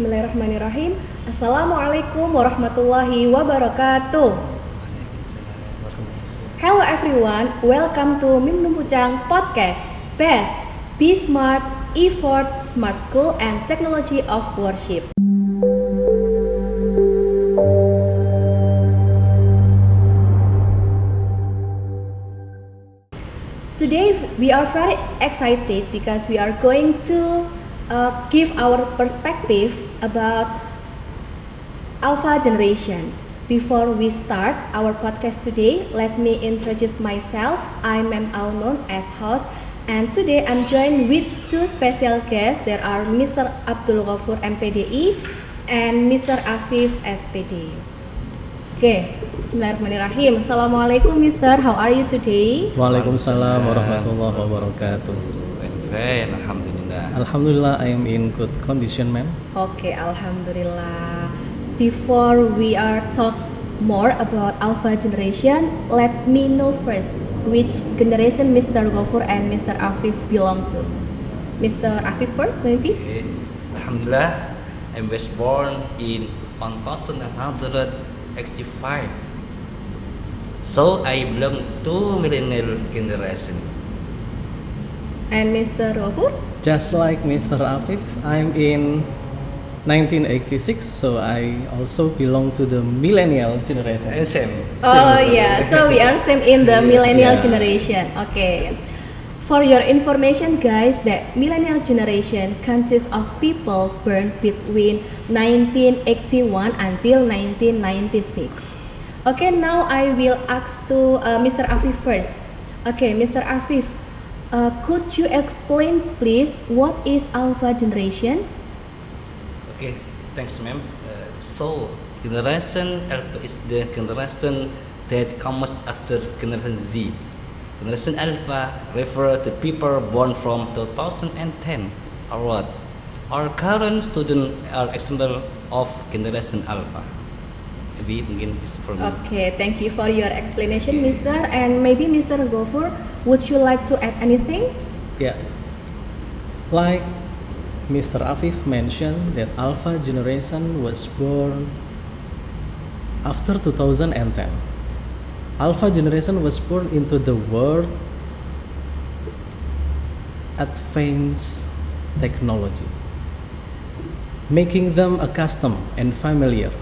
Bismillahirrahmanirrahim. Assalamualaikum warahmatullahi wabarakatuh. Hello everyone, welcome to Mim Numpucang Podcast Best, Be Smart, Effort, Smart School and Technology of Worship. Today we are very excited because we are going to give our perspective about Alpha generation. Before we start our podcast today, let me introduce myself. I'm Mem Aunon as host, and today I'm joined with two special guests. There are Mr. Abdul Ghafur MPDI and Mr. Afif SPD. Okay, Bismillahirrahmanirrahim. Assalamualaikum, Mister. How are you today? Waalaikumsalam warahmatullahi wabarakatuh. I'm fine, alhamdulillah. Alhamdulillah, I am in good condition, ma'am. Okay, Alhamdulillah. Before we are talk more about Alpha generation, let me know first which generation Mr. Ghafur and Mr. Afif belong to. Mr. Afif first, maybe? Okay. Alhamdulillah, I was born in 1985. So I belong to millennial generation. And Mr. Ghafur? Just like Mr. Afif, I'm in 1986, so I also belong to the millennial generation. Same. Oh yeah, so we are same in the millennial Yeah. generation. Okay. For your information, guys, the millennial generation consists of people born between 1981 until 1996. Okay, now I will ask to Mr. Afif first. Okay, Mr. Afif, could you explain please what is Alpha generation? Okay, thanks, ma'am. So generation Alpha is the generation that comes after generation Z. Generation Alpha refer to people born from 2010 onwards. Our current students are example of generation Alpha. Maybe mungkin is from me. Okay, thank you for your explanation, Mr. And maybe Mr. Ghafur, would you like to add anything? Yeah. Like Mr. Afif mentioned that Alpha generation was born after 2010. Alpha generation was born into the world advanced technology, making them accustomed and familiar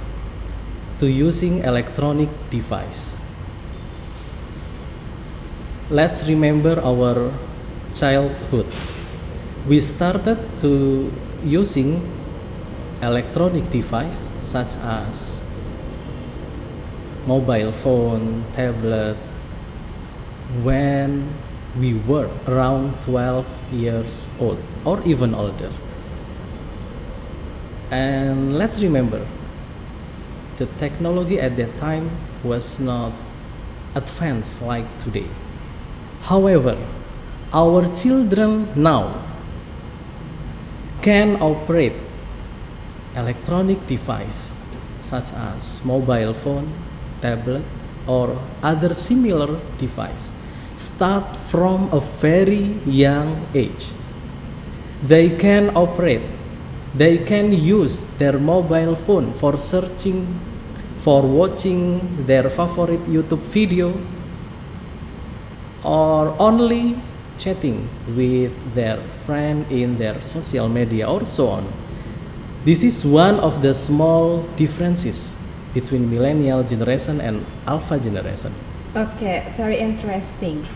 to using electronic device. Let's remember our childhood. We started to using electronic device such as mobile phone, tablet when we were around 12 years old or even older. And let's remember, the technology at that time was not advanced like today. However, our children now can operate electronic device such as mobile phone, tablet, or other similar device start from a very young age. They can operate, they can use their mobile phone for searching, for watching their favorite YouTube video, or only chatting with their friend in their social media or so on. This is one of the small differences between millennial generation and Alpha generation. Okay, very interesting.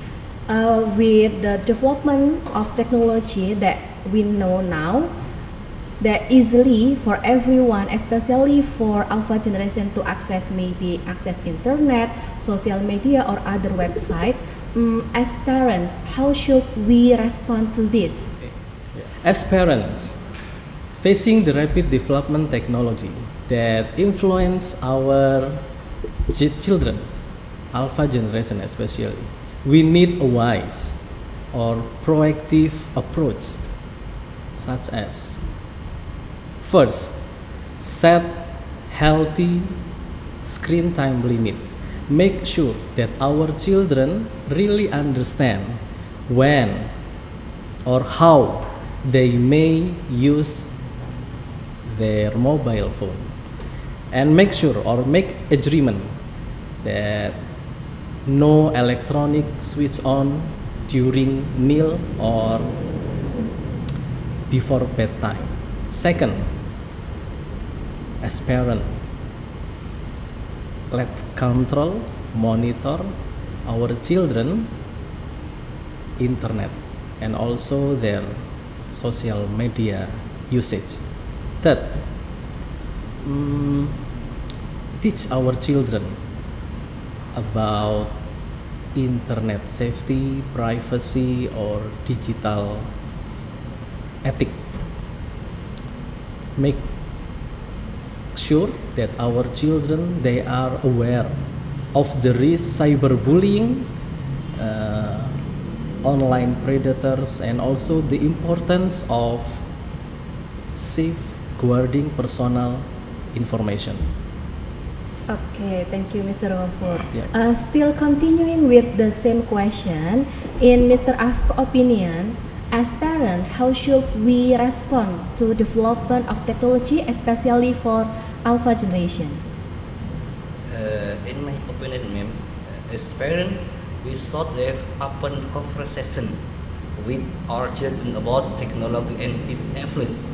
With the development of technology that we know now, that easily for everyone, especially for Alpha generation to access internet, social media or other website. As parents, how should we respond to this? As parents, facing the rapid development technology that influence our children, Alpha generation especially, we need a wise or proactive approach, such as first, set healthy screen time limit. Make sure that our children really understand when or how they may use their mobile phone, and make sure or make agreement that no electronic switch on during meal or before bedtime. Second, as parent, let control, monitor our children internet and also their social media usage. Third, teach our children about internet safety, privacy, or digital ethic. Make sure that our children they are aware of the risk cyberbullying, online predators, and also the importance of safeguarding personal information. Okay, thank you, Mr. Ghafur. Yeah. Still continuing with the same question, in Mr. Af's opinion, as parents, how should we respond to development of technology, especially for alpha generation? In my opinion, ma'am, as parent, we should have open conversation with our children about technology and its influence.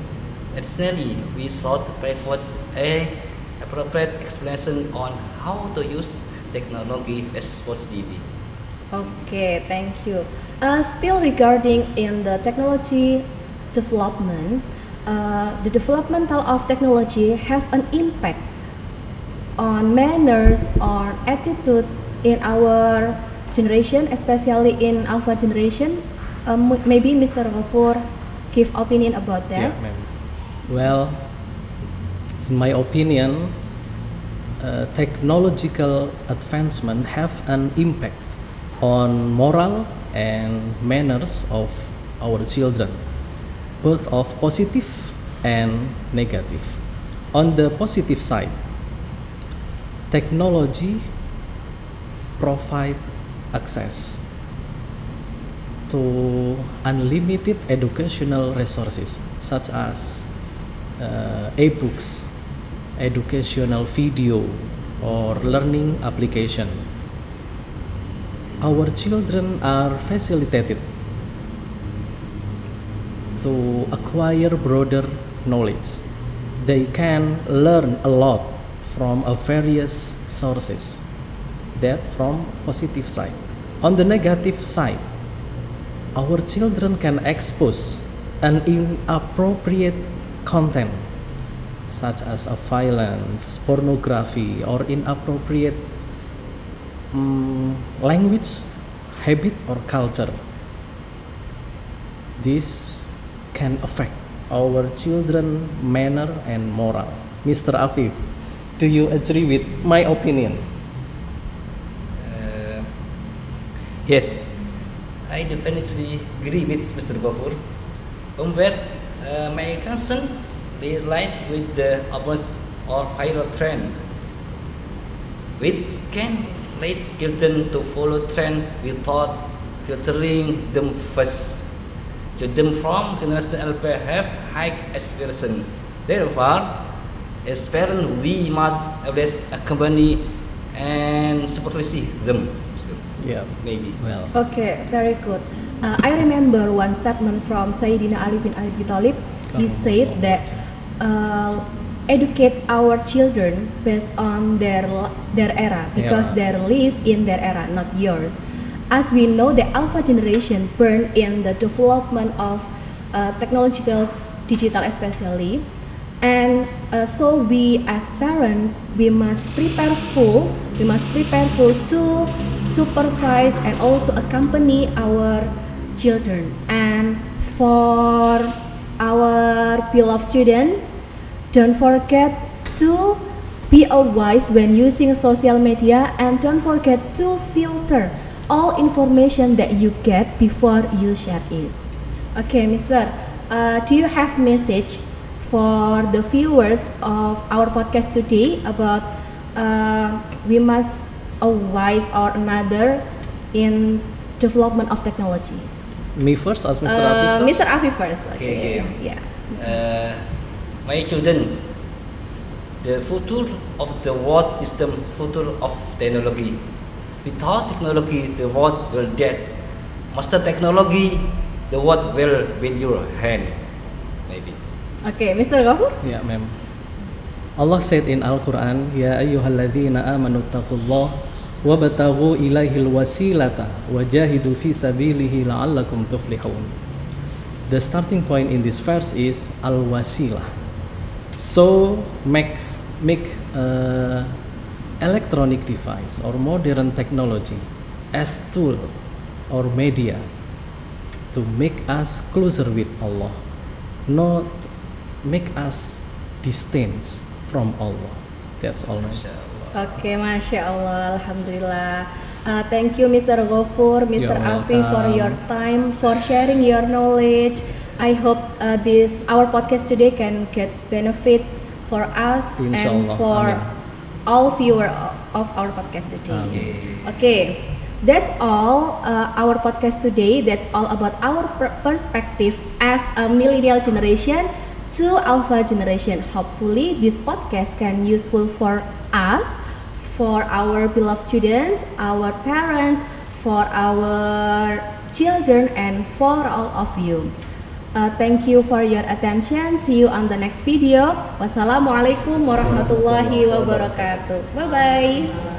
Additionally, we should provide a appropriate explanation on how to use technology responsibly. Okay, thank you. Still regarding in the technology development, the developmental of technology have an impact on manners, on attitude in our generation, especially in alpha generation. Maybe Mr. Ghafur give opinion about that. Yeah, ma'am. Well, in my opinion, technological advancement have an impact on moral and manners of our children, both of positive and negative. On the positive side, technology provide access to unlimited educational resources such as e-books, educational video, or learning application. Our children are facilitated to acquire broader knowledge. They can learn a lot from various sources. That from positive side. On the negative side, our children can expose an inappropriate content such as a violence, pornography, or inappropriate language, habit, or culture. This can affect our children manner and moral. Mr. Afif, do you agree with my opinion? Yes, I definitely agree with Mr. Ghafur. Where my concern lies with the abuse or viral trend, which can lead children to follow trend without filtering them first. Children from generation LP have high aspiration. Therefore, as parents, we must always accompany and supervise them. Yeah, Maybe. well, Okay, very good. I remember one statement from Sayyidina Ali bin Abi Thalib. He said that educate our children based on their era, because Yeah. they live in their era, not yours. As we know, the alpha generation born in the development of technological, digital especially, and so we as parents we must prepare full to supervise and also accompany our children. And for our beloved students, don't forget to be wise when using social media, and don't forget to filter all information that you get before you share it. Okay, Mr. Do you have message for the viewers of our podcast today about we must wise or another in development of technology? me first as Mr. Afif first? Mr. Afif first. Okay. Yeah. my children, the future of the world is the future of technology. Without technology, the world will dead. Master technology, the world will be in your hand. Maybe. Oke, Mr. Ghafur? Ya, ma'am. Allah said in Al-Quran, Ya ayyuhalladzina amanu taqullah wabtaghu ilaihil wasilata wajahidu fi sabilihi la'allakum tuflihun. The starting point in this verse is al-wasilah. So make electronic device or modern technology as tool or media to make us closer with Allah, not make us distance from Allah. That's all. Mashallah. Oke, Masya Allah, Alhamdulillah. Thank you Mr. Ghafur, Mr. You're Alfi for welcome. your time, for sharing your knowledge. I hope our podcast today can get benefits for us and Insyaallah. for Amin. all viewer of our podcast today. Amin. Okay, that's all our podcast today. That's all about our perspective as a millennial generation to alpha generation. Hopefully this podcast can useful for us, for our beloved students, our parents, for our children, and for all of you. Thank you for your attention. See you on the next video. Wassalamualaikum warahmatullahi wabarakatuh. Bye bye.